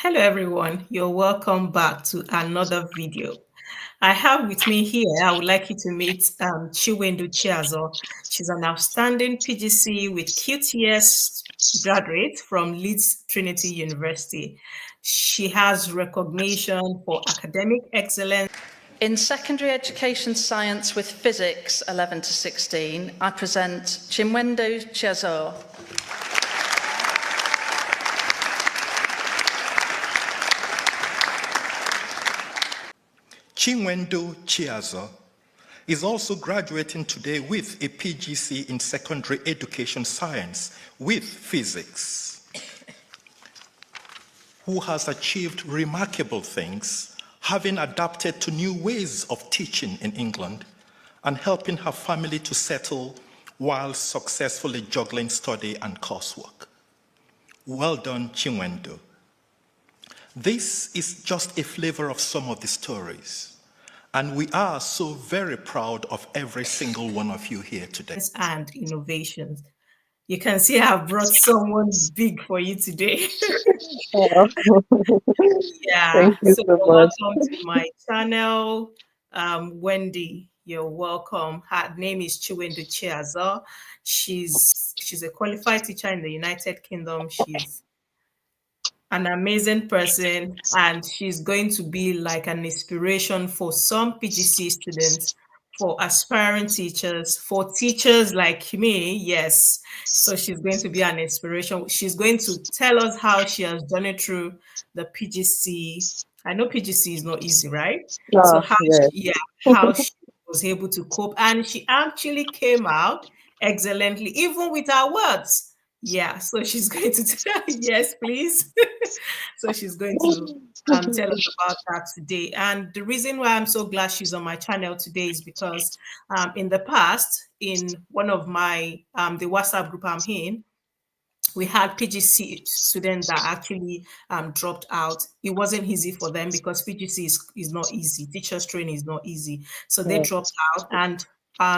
Hello everyone, you're welcome back to another video. I have with me here, I would like you to meet Chiwendu Chiazo. She's an outstanding PGCE with QTS graduate from Leeds Trinity University. She has recognition for academic excellence. In Secondary Education Science with Physics 11 to 16, I present Chiwendu Chiazo. Chiwendu Chiazo is also graduating today with a PGC in Secondary Education Science with Physics, who has achieved remarkable things, having adapted to new ways of teaching in England and helping her family to settle while successfully juggling study and coursework. Well done, Chiwendu. This is just a flavor of some of the stories. And we are so very proud of every single one of you here today. And innovations. You can see I've brought someone big for you today. Yeah, Thank you so so much. welcome to my channel. Wendy, you're welcome. Her name is Chiwendu Chiazo. She's a qualified teacher in the United Kingdom. She's an amazing person, and she's going to be like an inspiration for some PGC students, for aspiring teachers, for teachers like me. Yes, so she's going to be an inspiration. She's going to tell us how she has done it through the PGC. I know PGC is not easy, right? So Yes. how she was able to cope, and she actually came out excellently, even with her words. Yeah, so she's going to tell, yes, please. So she's going to tell us about that today. And the reason why I'm so glad she's on my channel today is because in the past, in one of my the WhatsApp group I'm in, we had PGC students that actually dropped out. It wasn't easy for them because PGC is not easy. Teachers training is not easy. So they dropped out, and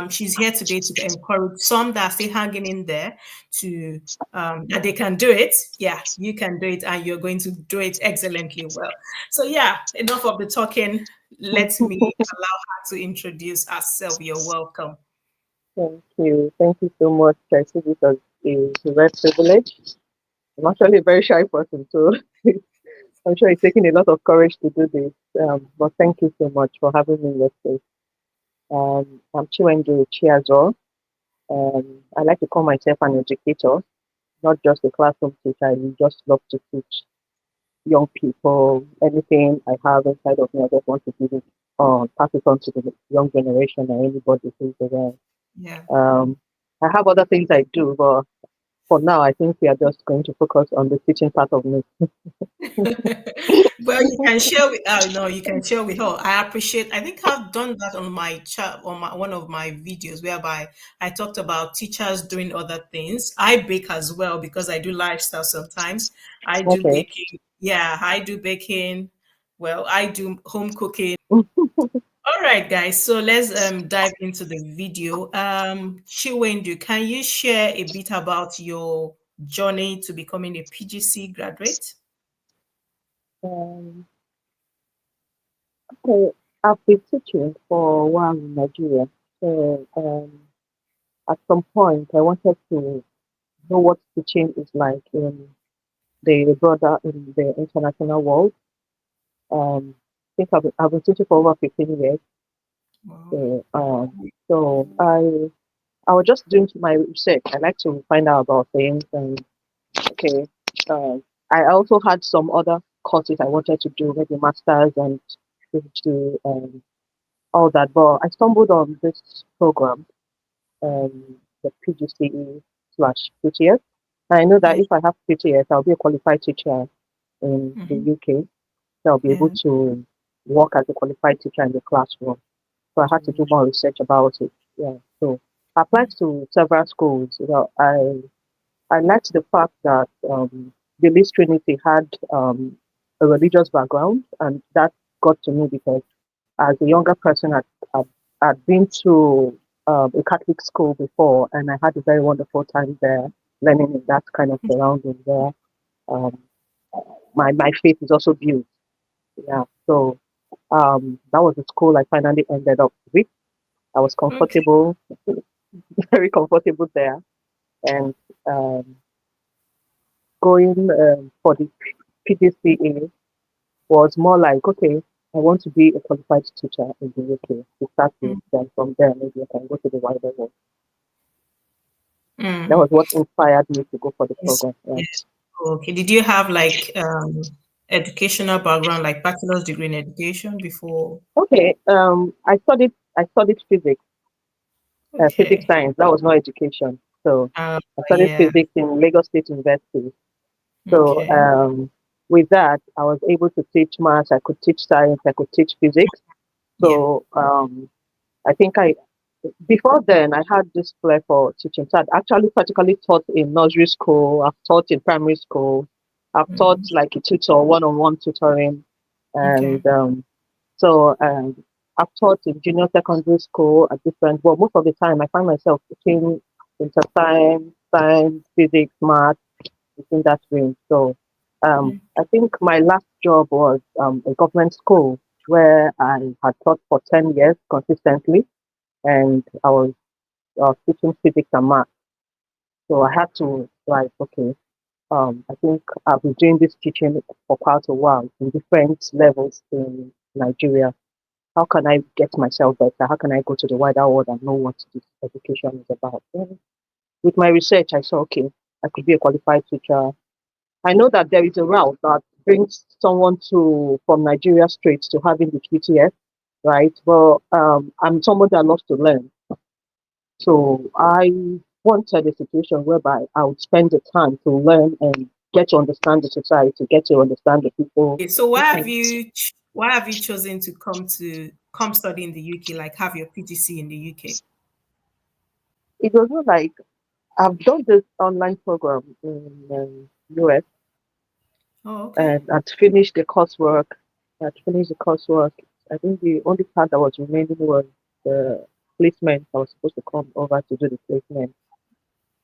she's here today to encourage some that are still hanging in there to that they can do it. Yeah, you can do it, and you're going to do it excellently well. So yeah, enough of the talking. Let me allow her to introduce herself. You're welcome. Thank you. Thank you so much, Tracy. This is a rare privilege. I'm actually a very shy person, so I'm sure it's taking a lot of courage to do this. But thank you so much for having me in this space. I'm Chiwendu Chiazo. I like to call myself an educator, not just a classroom teacher. I just love to teach young people. Anything I have inside of me, I just want to give it pass it on to the young generation or anybody who's around. Yeah. I have other things I do, but for now, I think we are just going to focus on the teaching part of me. Well, you can share with no, you can share with her. I appreciate. I think I've done that on my chat on one of my videos, whereby I talked about teachers doing other things. I bake as well because I do lifestyle sometimes. I do Okay. baking. Yeah, I do baking. Well, I do home cooking. All right, guys. So let's dive into the video. Chiwendu, can you share a bit about your journey to becoming a PGC graduate? Okay, I've been teaching for a while in Nigeria. So at some point, I wanted to know what teaching is like in the international world. I think I've been teaching for over 15 years. Wow. So I was just doing my research. I like to find out about things, and okay, uh, I also had some other courses I wanted to do, maybe masters and PhD, all that. But I stumbled on this program, the PGCE slash QTS. And I know that Yeah. if I have QTS, I'll be a qualified teacher in the Mhm. UK. So I'll be able Yeah. to work as a qualified teacher in the classroom. So I had to do more research about it. Yeah. So I applied to several schools. I liked the fact that the Leeds Trinity had a religious background, and that got to me because as a younger person, I'd, I'd been to a Catholic school before, and I had a very wonderful time there, learning in that kind of surrounding there. Um, my faith is also built. Yeah. So that was the school I finally ended up with. I was Okay. comfortable, very comfortable there, and um, going for the PGCE was more like, okay, I want to be a qualified teacher in the UK to start with. Mm. Then from there, maybe I can go to the wider world. That Mm. was what inspired me to go for the Yes. program. Yeah. Yes. Okay. Did you have like educational background, like bachelor's degree in education before? Okay. I studied physics, physics Okay. science. That was not education. So I studied Yeah. physics in Lagos State University. So Okay. with that, I was able to teach maths. I could teach science. I could teach physics. Yeah. So I think before then I had this flair for teaching. So I'd actually practically taught in nursery school. I've taught in primary school. I've taught Mm. like a tutor, one-on-one tutoring, Okay. and so I've taught in junior secondary school at different. Well, most of the time I find myself teaching inter science, physics, math within that range. So Mm. I think my last job was a government school where I had taught for 10 years consistently, and I was teaching physics and math. So I had to like, okay, I think I've been doing this teaching for quite a while in different levels in Nigeria. How can I get myself better? How can I go to the wider world and know what this education is about? With my research, I saw, okay, I could be a qualified teacher. I know that there is a route that brings someone to from Nigeria straight to having the QTS, right? Well, I'm someone that loves to learn. So I wanted a situation whereby I would spend the time to learn and get to understand the society, get to understand the people. Okay, so why have And you chosen to come study in the UK, like have your PGC in the UK? it was not like I've done this online program in US, Oh, okay. and I'd finished the coursework. I'd finished the coursework. I think the only part that was remaining was the placement. I was supposed to come over to do the placement.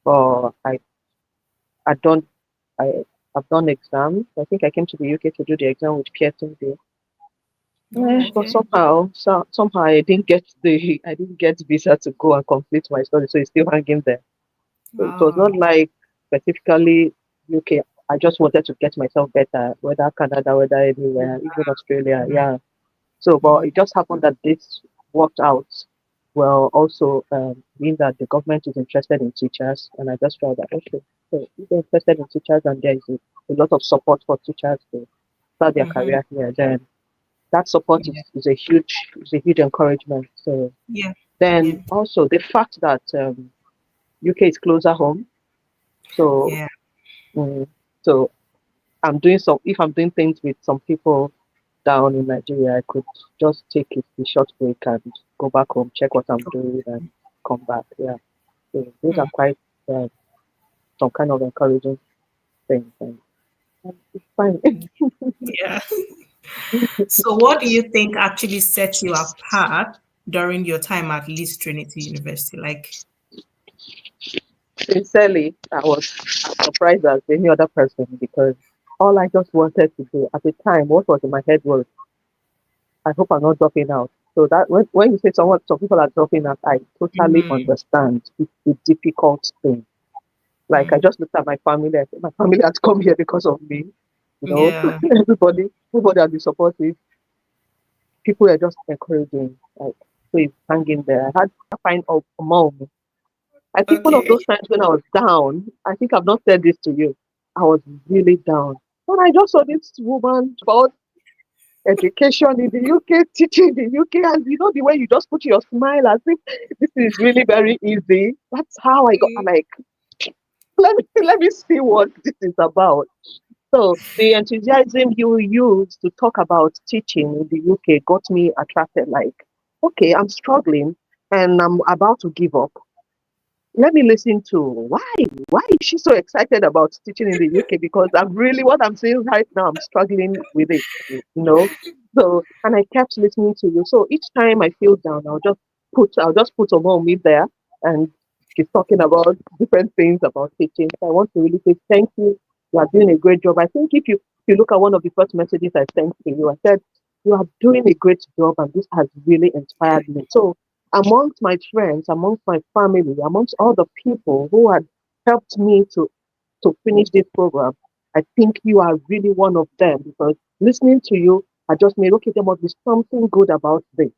But I don't I I've done exams. I think I came to the UK to do the exam with Pearson. Oh, But okay. somehow I didn't get visa to go and complete my study, so it's still hanging there. So it was Wow. not like specifically UK. I just wanted to get myself better, whether Canada, whether anywhere, even Australia. Yeah. So, but Mm. it just happened that this worked out well. Also, being that the government is interested in teachers, and I just felt that okay, so if they're interested in teachers, and there is a lot of support for teachers to start their Mm-hmm. career here, then that support Yeah. is a huge encouragement. So Yeah. Yeah. then also the fact that UK is closer home, so Yeah. mm, so I'm doing some if I'm doing things with some people down in Nigeria, I could just take a short break and go back home, check what I'm doing, and come back. Yeah, so those Mm. are quite some kind of encouraging things, and it's fine. Yeah. So what do you think actually set you apart during your time at Leeds Trinity University? Like, Sincerely, I was as surprised as any other person because all I just wanted to do at the time, what was in my head was, I hope I'm not dropping out. So that when you say some people are dropping out, I totally mm, understand. It's a difficult thing. Like I mm, just looked at my family. I said, my family has come here because of me. You know, yeah. everybody has been supportive. People are just encouraging. Like, please hang in there. I had to find a mom. I think one of Okay. those times when I was down, I think I've not said this to you. I was really down. When I just saw this woman about education in the UK, teaching in the UK, and you know the way you just put your smile as if this is really very easy. That's how I got. I'm Mm, like, let me see what this is about. So the enthusiasm you used to talk about teaching in the UK got me attracted. Like, okay, I'm struggling and I'm about to give up. Let me listen to why is she so excited about teaching in the UK? Because I'm really what I'm saying right now, I'm struggling with it, you know. So and I kept listening to you. So each time I feel down, I'll just put a moment there, and she's talking about different things about teaching. So I want to really say thank you. You are doing a great job. I think if you you look at one of the first messages I sent to you, I said, you are doing a great job and this has really inspired me. So amongst my friends, amongst my family, amongst all the people who had helped me to finish this program, I think you are really one of them because listening to you, I just made, okay, there must be something good about this.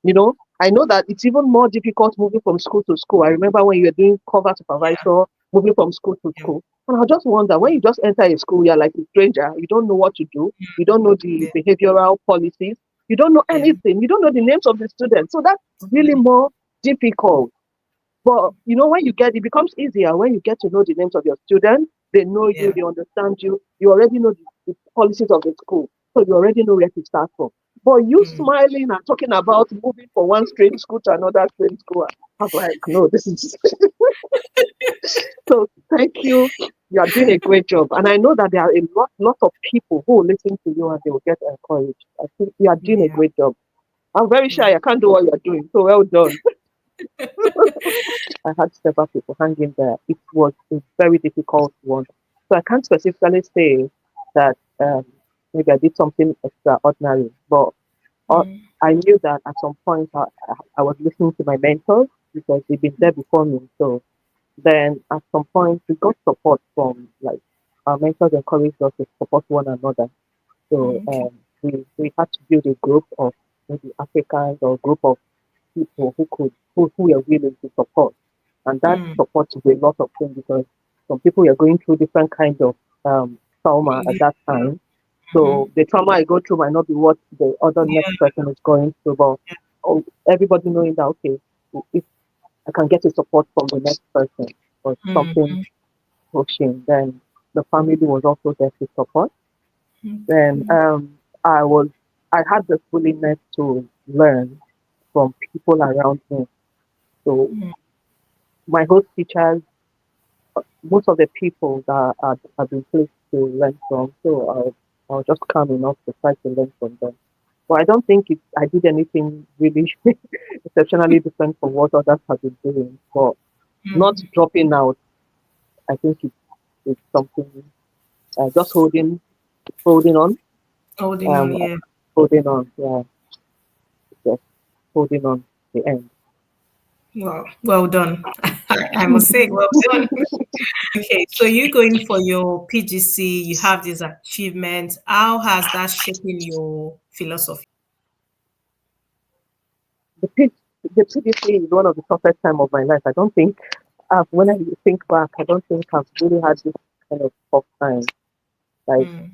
You know, I know that it's even more difficult moving from school to school. I remember when you were doing cover supervisor, moving from school to Yeah. school. And I just wonder, when you just enter a school, you're like a stranger, you don't know what to do, you don't know the Yeah. behavioral policies, you don't know Yeah. anything, you don't know the names of the students. So that's really more difficult. But you know, when you get it becomes easier when you get to know the names of your students, they know you, Yeah. they understand you, you already know the policies of the school, so you already know where to start from. But you Mm. smiling and talking about moving from one strange school to another strange school, I was like, no, this is so thank you. You are doing a great job. And I know that there are a lot of people who will listen to you and they will get encouraged. I think you are doing a Yeah. great job. I'm very Yeah. shy. I can't do what you're doing. So well done. I had several people hanging there. It was a very difficult one. So I can't specifically say that maybe I did something extraordinary, but uh, Mm. I knew that at some point I was listening to my mentors because they've been there before me. So then at some point we got support from like our mentors encouraged us to support one another. So Okay. we had to build a group of maybe Africans or a group of people who were willing to support. And that Mm. support is a lot of things because some people were going through different kinds of trauma at Yeah. that time. Mhm. So the trauma I go through might not be what the other next Yeah. person is going through, but oh, everybody knowing that okay, if I can get the support from the next person or something Mhm. pushing, then the family was also there to support. Then Okay. I was I had the willingness to learn from people around me. So Mm. my host teachers, most of the people that have been placed to learn from, so I'll just come enough to try to learn from them. But I don't think I did anything really exceptionally different from what others have been doing. But not Mm. dropping out, I think it's something just holding on, Holding on, um, yeah. holding on, yeah, just holding on to the end. Well, well done. I must say, well done. Okay, so you're going for your PGC, you have these achievements. How has that shaped your philosophy? The P- the PDC is one of the toughest time of my life. I don't think when I think back, I don't think I've really had this kind of tough time. Like Mm.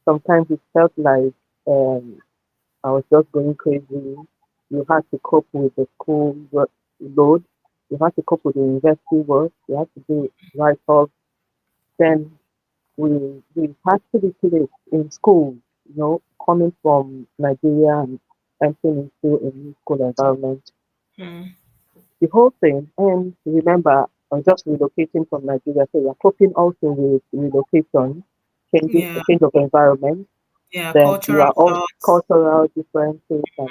sometimes it felt like I was just going crazy. You had to cope with the school load. You had to cope with the university work. You had to do write-offs. Then we had to be placed in school. You know, coming from Nigeria and entering into a new school environment, Mm. the whole thing. And remember, I'm just relocating from Nigeria, so you're coping also with relocation, changes, Yeah, change of environment. yeah, Then you cultural are all shots. cultural differences and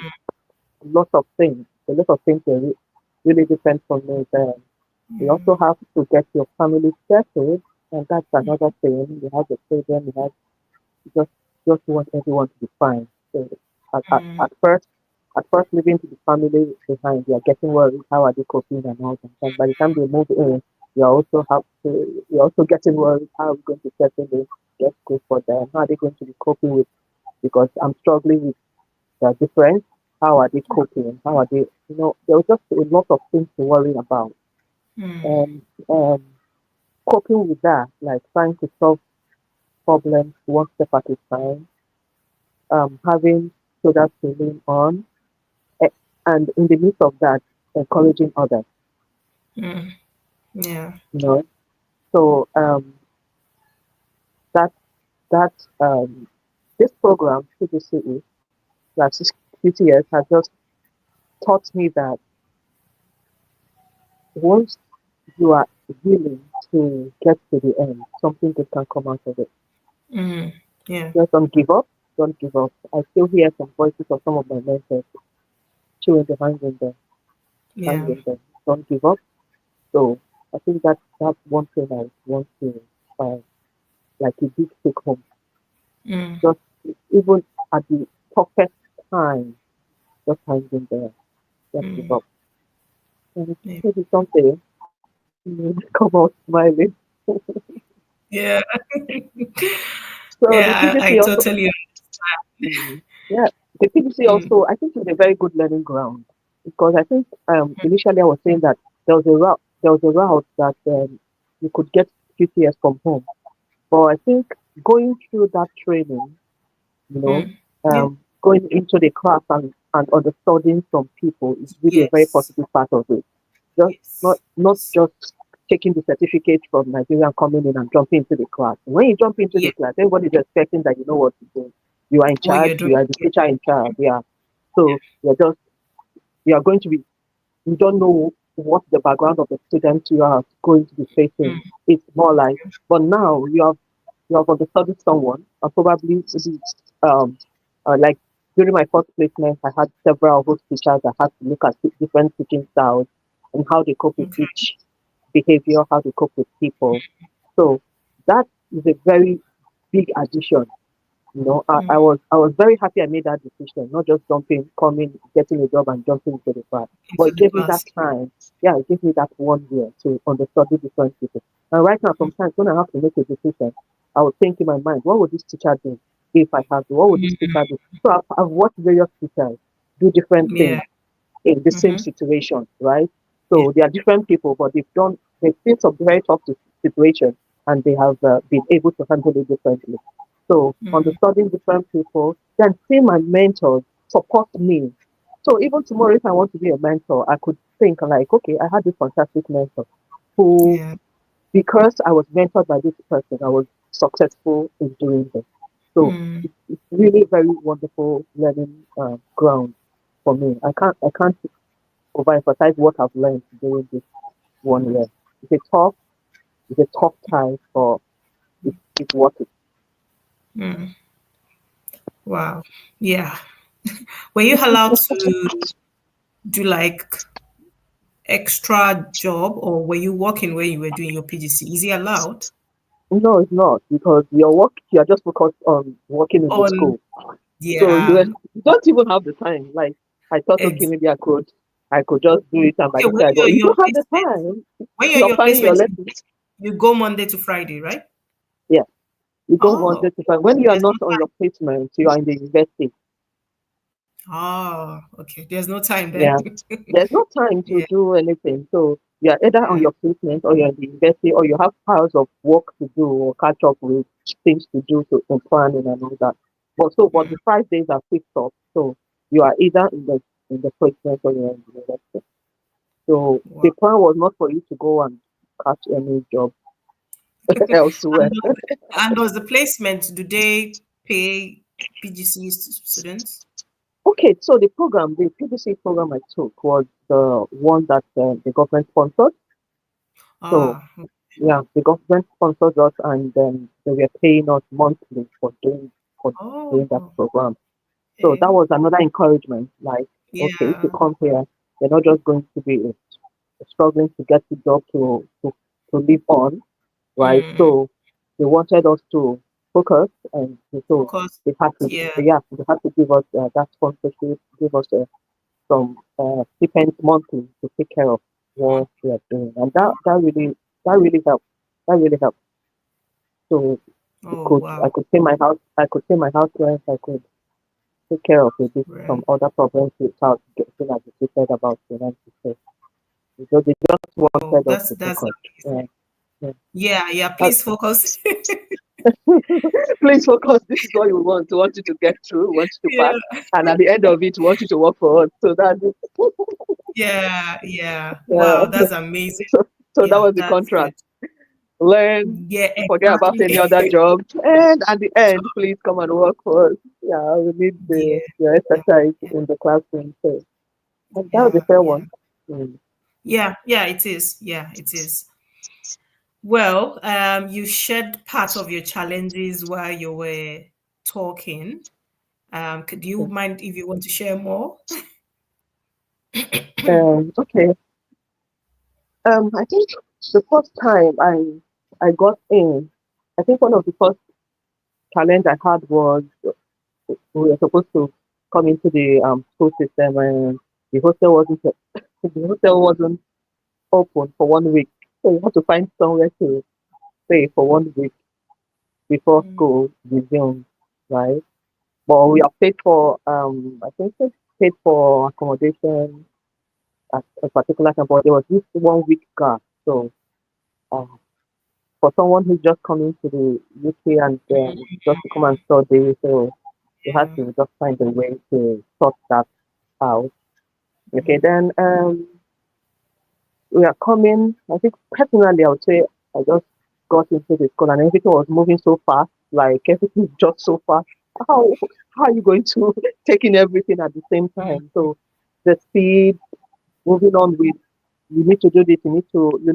a lot of things. A lot of things are really different from me. Then you also have to get your family settled, and that's another thing. You have the children, you just want everyone to be fine. So at, at, Mm. at first, at first leaving to the family behind, you are getting worried. How are they coping and all that. And by the time they move in, you're also getting worried. How are we going to settle this? Get good for them. How are they going to be coping with? Because I'm struggling with the difference. How are they coping? How are they? You know, there was just a lot of things to worry about, Mm. and coping with that, like trying to solve problems one step at a time, having shoulders to lean on, eh, and in the midst of that, encouraging others. Mm. Yeah. You know, so that that this program PGCE last 50 years has just taught me that once you are willing to get to the end, something good can come out of it. Mm. Yeah. Just don't give up. Don't give up. I still hear some voices of some of my mentors chewing the hand in them, hand Yeah. in them. Don't give up. So I think that's one thing I want to like a big take home. Just even at the toughest time, just hanging there, just give up. And Yeah. maybe someday you come out smiling. Yeah. So the Yeah, I PGC also, totally. mm, yeah, the PGC Mm, also, I think, is a very good learning ground because I think initially I was saying that there was a route that you could get QTS from home, but I think going through that training, you know, yeah. going into the class and understanding from people is really a very Yes. positive part of it. Just not Yes. not just taking the certificate from Nigeria and coming in and jumping into the class. When you jump into the Yeah. class, everybody's expecting that you know what to do. You are in What charge, you're doing. you are the teacher in charge, yeah. So you are going to be you don't know what the background of the student you are going to be Mm, facing. It's more like but now you have understudied someone and probably um like during my first placement I had several host teachers that had to look at different teaching styles and how they cope with okay. each behavior, how they cope with people. So that is a very big addition. I was very happy I made that decision, not just jumping, coming, getting a job and jumping into the class. But Into it the gave me that class. time. Yeah, it gave me that 1 year to understudy different people. And right now, sometimes when I have to make a decision, I would think in my mind, what would this teacher do if I have to? What would this teacher do? So I've watched various teachers do different Yeah. things in the same Mm-hmm. situation, right? Yeah. So they are different people, but they've seen some very tough situations and they have been able to handle it differently. So understanding different people, then seeing my mentors support me. So even tomorrow, if I want to be a mentor, I could think like, okay, I had this fantastic mentor who, Yeah. because I was mentored by this person, I was successful in doing this. So Mm, it's really very wonderful learning ground for me. I can't overemphasize what I've learned during this 1 year. It's a tough time, but it's worth it. mm. Wow. Yeah. Were you allowed to do like extra job or were you working when you were doing your PGC? Is it allowed? No, it's not because you're just focused on working in the On school. So yeah. you don't even have the time. Like I thought, okay, Ex- maybe I could just do it and by okay, the when time you're in you your don't have the placement, time. when you're in You're your planning your placement, lessons. you go Monday to Friday, right? Yeah, you go one Oh, day to find when you are there's no not on your placement, you are in the university. oh, okay. There's no time then. Yeah. There's no time to Yeah, do anything. So you're either on yeah. your placement or you're in the university or you have piles of work to do or catch up with things to do to planning and all that. But the 5 days are fixed up. So you are either in the placement or you're in the university. So Wow. the plan was not for you to go and catch any job elsewhere. And does the placement, do they pay PGC students? Okay, so the PVC program I took was the one that the government sponsored. So Ah, yeah, the government sponsors us and then they were paying us monthly for doing that oh, program. So that okay. was another encouragement. Like, okay, if you Yeah. come here, you're not just going to be struggling to get the job to live on, right? Mm, So they wanted us to focus and so focus. they had to, Yeah. yeah, they had to give us that sponsorship, give us some stipends monthly to take care of what we are doing, and that really helped. That really helped. So Oh, I wow. could pay my house, I could pay my house rent, I could take care of a bit some Right. other problems without getting agitated about the rent to pay. Because they just Oh, wanted us to that's focus. Yeah, amazing. yeah. Yeah, yeah. That- Please focus. Please focus. This is what we want. We want you to get through. We want you to pass. Yeah. And at the end of it, we want you to work for us. So that's it. Yeah, yeah. Wow, Yeah. that's amazing. So that Yeah, was the that's good. contract. Learn, Yeah, forget about any exactly. other job, and at the end, please come and work for us. Yeah, we need Yeah, the yeah, exercise in the classroom. So and that was a yeah, fair yeah. one. Mm. Yeah, yeah, it is. Yeah, it is. Well, you shared part of your challenges while you were talking. Could you Mm. mind if you want to share more? Okay. I think the first time I got in, I think one of the first challenge I had was we were supposed to come into the school system, and the hostel wasn't the hostel wasn't open for 1 week. So we had to find somewhere to stay for 1 week before Mm. school resumed, right? But we have paid for I think we paid for accommodation at a particular time, but there was this 1 week gap. So um, for someone who's just coming to the UK and just to come and study, so we had Yeah. to just find a way to sort that out. Okay, Mm. then we are coming. I think personally, I would say I just got into the school and everything was moving so fast. Like everything is just so fast. How are you going to take in everything at the same Mm. time? So the speed, moving on with you need to do this, you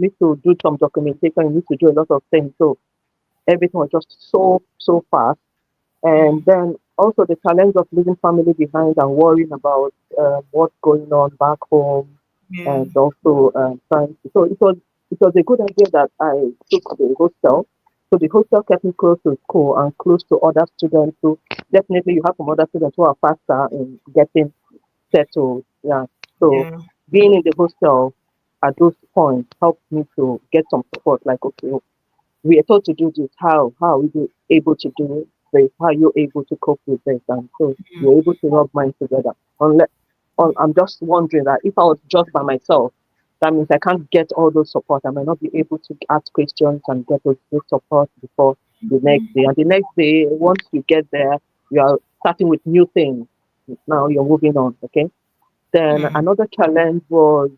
need to do some documentation, you need to do a lot of things. So everything was just so fast. And Mm. then also the challenge of leaving family behind and worrying about what's going on back home, Yeah. and also trying to, so it was a good idea that I took the hostel. So the hostel kept me close to school and close to other students. So definitely you have some other students who are faster in getting settled. Yeah. So Yeah. being in the hostel at those points helped me to get some support. Like, okay, we are taught to do this. How are we able to do this? How are you able to cope with this? And so Mm. you're able to rub minds together. Unless, I'm just wondering that if I was just by myself, that means I can't get all those support. I might not be able to ask questions and get those support before the next day. And the next day, once you get there, you are starting with new things. Now you're moving on. Okay. Then Mm. another challenge was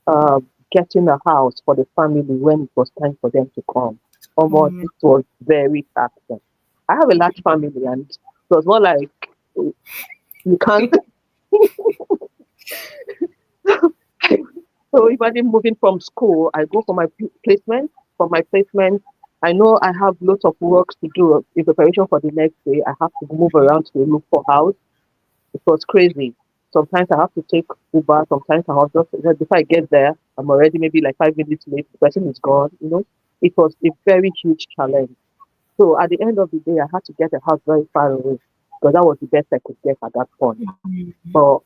uh, getting a house for the family when it was time for them to come. Almost, Mm. it was very taxing. I have a large family, and it was more like you can't. So imagine moving from school, I go for my placement. For my placement, I know I have lots of work to do in preparation for the next day. I have to move around to look for house. It was crazy. Sometimes I have to take Uber. Sometimes I have just before I get there, I'm already maybe like 5 minutes late. The person is gone. It was a very huge challenge. So at the end of the day, I had to get a house very far away because that was the best I could get at that point. Mm. But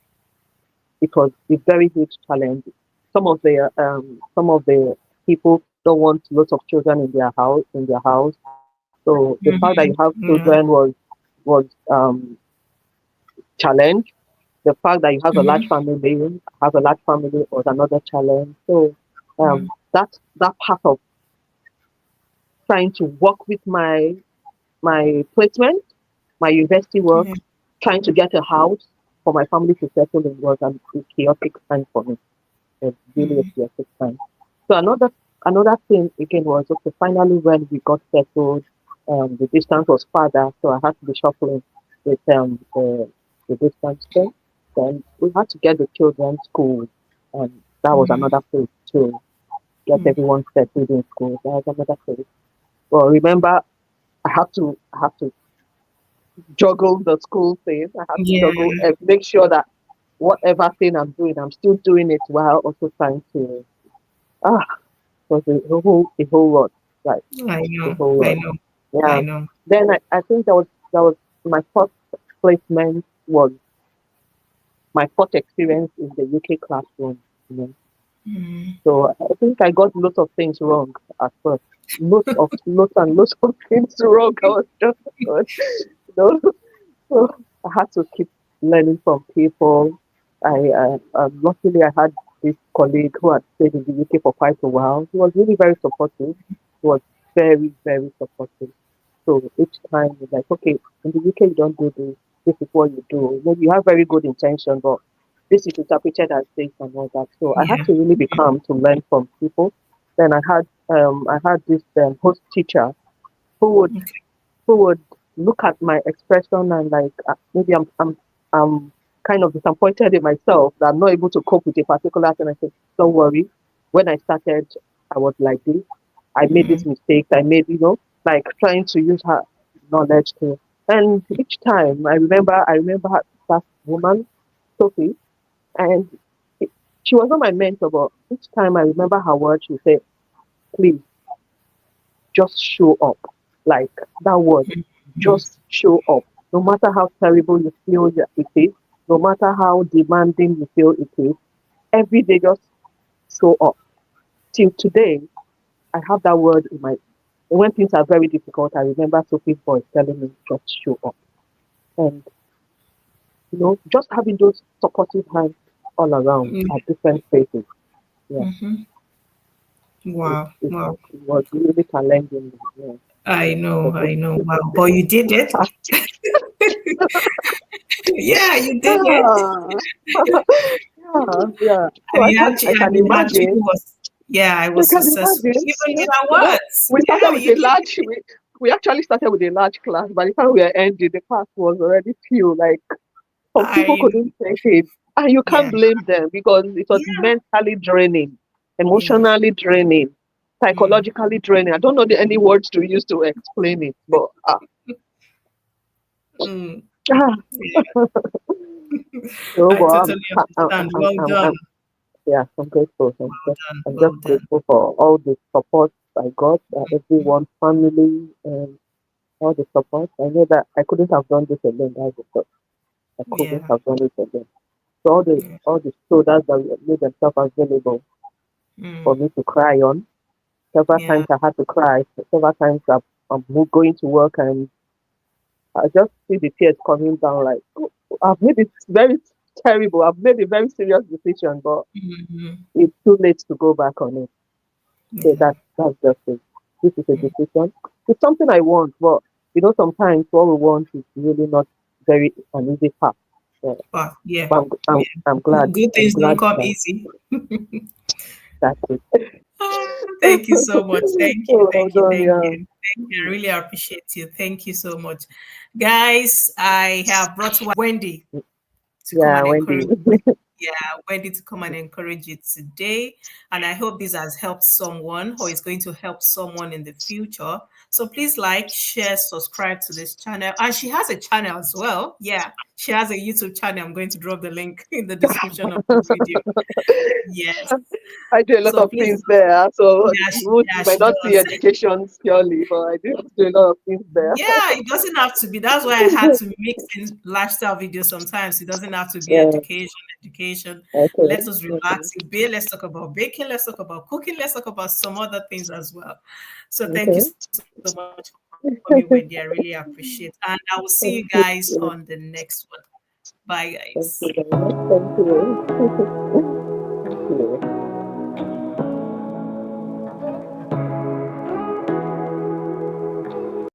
it was a very huge challenge. Some of the people don't want lots of children in their house. So the fact that you Mhm. have Yeah. children was challenge. The fact that you Mhm. have a large family was another challenge. So Mm. that part of trying to work with my placement, my university work, Yeah. trying to get a house for my family to settle in was a chaotic time for me. It's really a Mm. chaotic time. So another thing again was okay, finally when we got settled, the distance was farther, so I had to be shuffling with the distance thing. Then we had to get the children school, and that was Mm. another place to get Mm. everyone settled in school. That was another place. Well, remember, I have to juggle the school thing. I have to Yeah. juggle and make sure that whatever thing I'm doing, I'm still doing it while also trying to ah, it was a whole lot, right? I A know. whole I lot. know. Yeah. I know. Then I think that was my first placement was my first experience in the UK classroom. You know. Mm. So I think I got lots of things wrong at first. Lots and lots of things wrong. I was just, you know, so I had to keep learning from people. Luckily I had this colleague who had stayed in the UK for quite a while. He was really very supportive. He was very, very supportive. So each time it's like, okay, in the UK you don't do this. This is what you do. Maybe you have very good intention, but this is interpreted as this and all that. So I had Yeah. to really be calm to learn from people. Then I had this host teacher who would Okay. who would look at my expression and like maybe I'm kind of disappointed in myself that I'm not able to cope with a particular thing. I said, don't worry. When I started, I was like this. I made Mm. these mistakes. I made, like trying to use her knowledge to. And each time I remember that woman, Sophie, and it, she was not my mentor, but each time I remember her words, she said, please just show up. Like that word, Just show up. No matter how terrible you feel that it is, no matter how demanding you feel it is, every day just show up. Till today, I have that word in my. When things are very difficult, I remember Sophie's voice telling me just show up, and just having those supportive hands all around Mm. at different places. Yeah, it, Wow. it, Wow. it was really challenging. Yeah, I know. but I know. Wow. But you did it. Yeah, you did it. yeah, yeah. So And you actually, I can and it actually imagine. was, yeah, I I was can successful. imagine. Even Yeah, with our words. we started Yeah, with you a did large. We actually started with a large class. By the time we were ending, the class was already few. Like some people I, couldn't take it, and you yeah, can't blame them because it was yeah, mentally draining, yeah. emotionally draining, Mm, psychologically draining. I don't know any words to use to explain it, but mm, ah, yeah. so, I but totally understand. Well done. yeah, I'm grateful. Done. I'm Well just done. grateful for all the support I got, everyone, family, and all the support. I know that I couldn't have done this alone. I couldn't Yeah. have done it alone. So Yeah. all the shoulders that made themselves available for Mm, me to cry on. Several yeah. times I had to cry. Several times going to work and I just see the tears coming down. Like, "Oh, I've made it very terrible. I've made a very serious decision, but Mhm. it's too late to go back on it." So Yeah. that's just it. This is a Mm. decision. It's something I want, but sometimes what we want is really not very an easy path. So, But yeah. but I'm glad. Good I'm things don't glad come that easy. that's it. Ah, thank you so much. Thank you. So well Thank you. done, Thank yeah. you. Thank you. I really appreciate you. Thank you so much. Guys, I have brought Wendy to come Yeah, and Wendy. encourage. Yeah, Wendy to come and encourage you today. And I hope this has helped someone or is going to help someone in the future. So please like, share, subscribe to this channel. And she has a channel as well. Yeah, she has a YouTube channel. I'm going to drop the link in the description of this video. Yes. I do a lot So of please, things there. So you yeah, might she not see does. education purely, but I do a lot of things there. Yeah, it doesn't have to be. That's why I had to mix in lifestyle videos sometimes. It doesn't have to be Yeah. education. Okay. Let us Okay. relax. Let's talk about baking. Let's talk about cooking. Let's talk about some other things as well. So thank you Okay. so much for coming, Wendy. I really appreciate. And I will see you Thank guys you. on the next one. Bye, Thank guys. you very much. Thank you. Thank you.